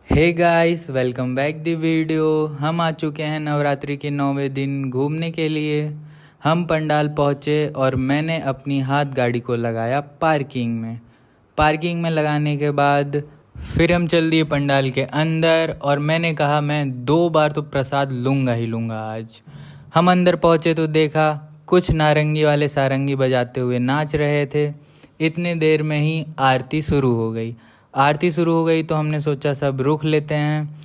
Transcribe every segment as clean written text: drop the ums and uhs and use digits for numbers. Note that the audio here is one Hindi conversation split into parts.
Hey guys, welcome back the video. हम आ चुके हैं नवरात्रि के 9वें दिन घूमने के लिए। हम पंडाल पहुँचे और मैंने अपनी हाथ गाड़ी को लगाया पार्किंग में लगाने के बाद फिर हम चल दिए पंडाल के अंदर और मैंने कहा मैं 2 बार तो प्रसाद लूँगा ही लूँगा आज। हम अंदर पहुँचे तो देखा कुछ नारंगी वाले सारंगी बजाते हुए नाच रहे थे। इतने देर में ही आरती शुरू हो गई तो हमने सोचा सब रुक लेते हैं।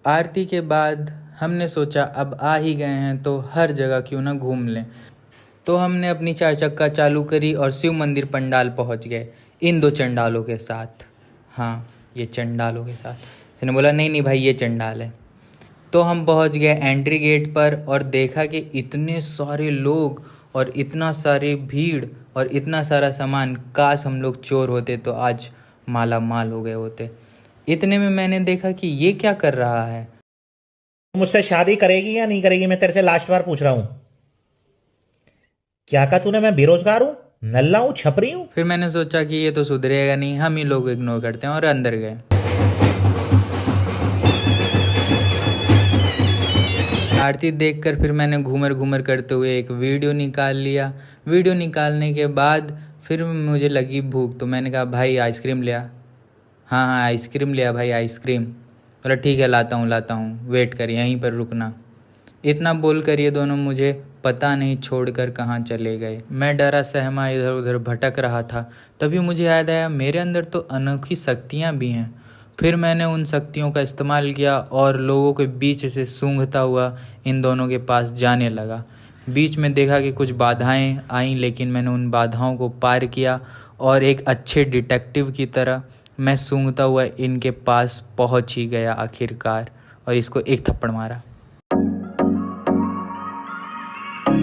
आरती के बाद हमने सोचा अब आ ही गए हैं तो हर जगह क्यों ना घूम लें। तो हमने अपनी 4 चक्का चालू करी और शिव मंदिर पंडाल पहुंच गए इन 2 चंडालों के साथ। हाँ, ये चंडालों के साथ। उसने बोला नहीं भाई ये चंडाल है। तो हम पहुंच गए एंट्री गेट पर और देखा कि इतने सारे लोग और इतना सारी भीड़ और इतना सारा सामान। काश हम लोग चोर होते तो आज माला माल हो गए होते। इतने में मैंने देखा कि ये क्या कर रहा है। मुझसे शादी करेगी या नहीं करेगी? मैं तेरे से लास्ट बार पूछ रहा हूं। क्या कहा तूने? मैं बेरोजगार हूं, नल्ला हूं, छपरी हूं? फिर मैंने सोचा कि ये तो सुधरेगा नहीं, हम ही लोग इग्नोर करते हैं और अंदर गए। आरती देखकर फिर मैंने घूमर करते हुए एक वीडियो निकाल लिया। वीडियो निकालने के बाद फिर मुझे लगी भूख तो मैंने कहा भाई आइसक्रीम लिया। हाँ आइसक्रीम लिया भाई, आइसक्रीम। बोला ठीक है लाता हूँ, वेट कर, यहीं पर रुकना। इतना बोल कर ये दोनों मुझे पता नहीं छोड़कर कहाँ चले गए। मैं डरा सहमा इधर उधर भटक रहा था। तभी मुझे याद आया मेरे अंदर तो अनोखी शक्तियाँ भी हैं। फिर मैंने उन शक्तियों का इस्तेमाल किया और लोगों के बीच से सूंघता हुआ इन दोनों के पास जाने लगा। बीच में देखा कि कुछ बाधाएं आईं, लेकिन मैंने उन बाधाओं को पार किया और एक अच्छे डिटेक्टिव की तरह मैं सूंघता हुआ इनके पास पहुंच ही गया आखिरकार और इसको एक थप्पड़ मारा।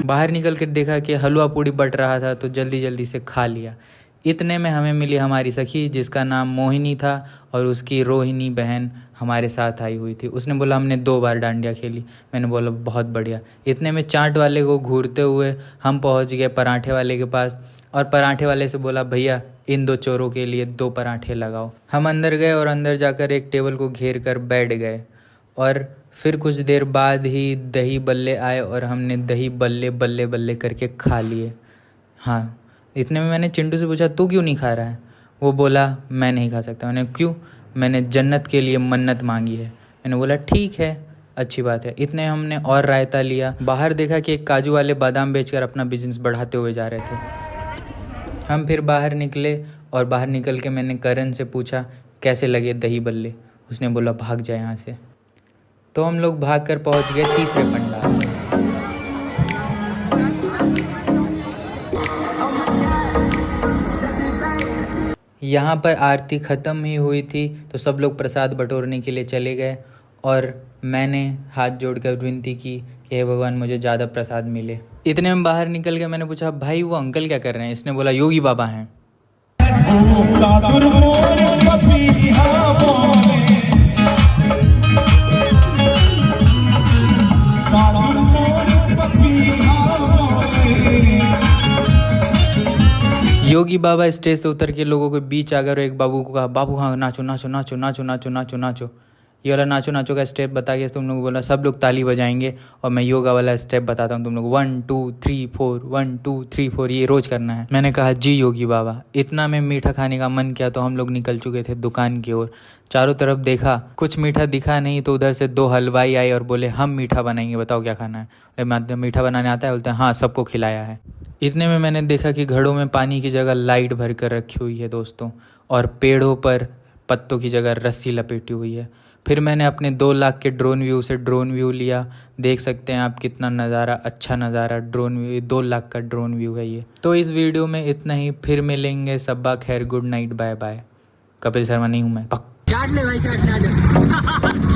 बाहर निकल कर देखा कि हलवा पूड़ी बट रहा था तो जल्दी से खा लिया। इतने में हमें मिली हमारी सखी जिसका नाम मोहिनी था और उसकी रोहिणी बहन हमारे साथ आई हुई थी। उसने बोला हमने 2 बार डांडिया खेली। मैंने बोला बहुत बढ़िया। इतने में चाट वाले को घूरते हुए हम पहुंच गए पराठे वाले के पास और पराठे वाले से बोला भैया इन 2 चोरों के लिए 2 पराठे लगाओ। हम अंदर गए और अंदर जाकर एक टेबल को घेर कर बैठ गए और फिर कुछ देर बाद ही दही बल्ले आए और हमने दही बल्ले करके खा लिए। हाँ, इतने में मैंने चिंटू से पूछा तू क्यों नहीं खा रहा है? वो बोला मैं नहीं खा सकता। मैंने क्यों? मैंने जन्नत के लिए मन्नत मांगी है। मैंने बोला ठीक है, अच्छी बात है। इतने हमने और रायता लिया। बाहर देखा कि एक काजू वाले बादाम बेचकर अपना बिजनेस बढ़ाते हुए जा रहे थे। हम फिर बाहर निकले और बाहर निकल के मैंने करण से पूछा कैसे लगे दही बल्ले। उसने बोला भाग जाए यहाँ से। तो हम लोग भागकर पहुँच गए तीसरे पंडाल। यहाँ पर आरती ख़त्म ही हुई थी तो सब लोग प्रसाद बटोरने के लिए चले गए और मैंने हाथ जोड़कर विनती की कि हे भगवान मुझे ज़्यादा प्रसाद मिले। इतने में बाहर निकल के मैंने पूछा भाई वो अंकल क्या कर रहे हैं? इसने बोला योगी बाबा हैं। योगी बाबा स्टेज से उतर के लोगों के बीच आ गए और एक बाबू को कहा बाबू हाँ नाचो। ये वाला नाचो का स्टेप बता के तुम लोग बोला सब लोग ताली बजाएंगे और मैं योगा वाला स्टेप बताता हूँ तुम लोग 1 2 3 4 1 2 3 4 ये रोज करना है। मैंने कहा जी योगी बाबा। इतना में मीठा खाने का मन किया तो हम लोग निकल चुके थे दुकान की ओर। चारों तरफ देखा कुछ मीठा दिखा नहीं तो उधर से 2 हलवाई आए और बोले हम मीठा बनाएंगे, बताओ क्या खाना है? मीठा बनाने आता है? बोलते हैं हाँ सबको खिलाया है। इतने में मैंने देखा कि घड़ों में पानी की जगह लाइट भर कर रखी हुई है दोस्तों और पेड़ों पर पत्तों की जगह रस्सी लपेटी हुई है। फिर मैंने अपने 2 लाख के ड्रोन व्यू से ड्रोन व्यू लिया। देख सकते हैं आप कितना नज़ारा, अच्छा नज़ारा ड्रोन व्यू, 2 लाख का ड्रोन व्यू है ये। तो इस वीडियो में इतना ही, फिर मिलेंगे। सब्बा खैर, good night, bye bye. Kapil Sharma नहीं हूँ मैं। चाट ले भाई, चाट ले।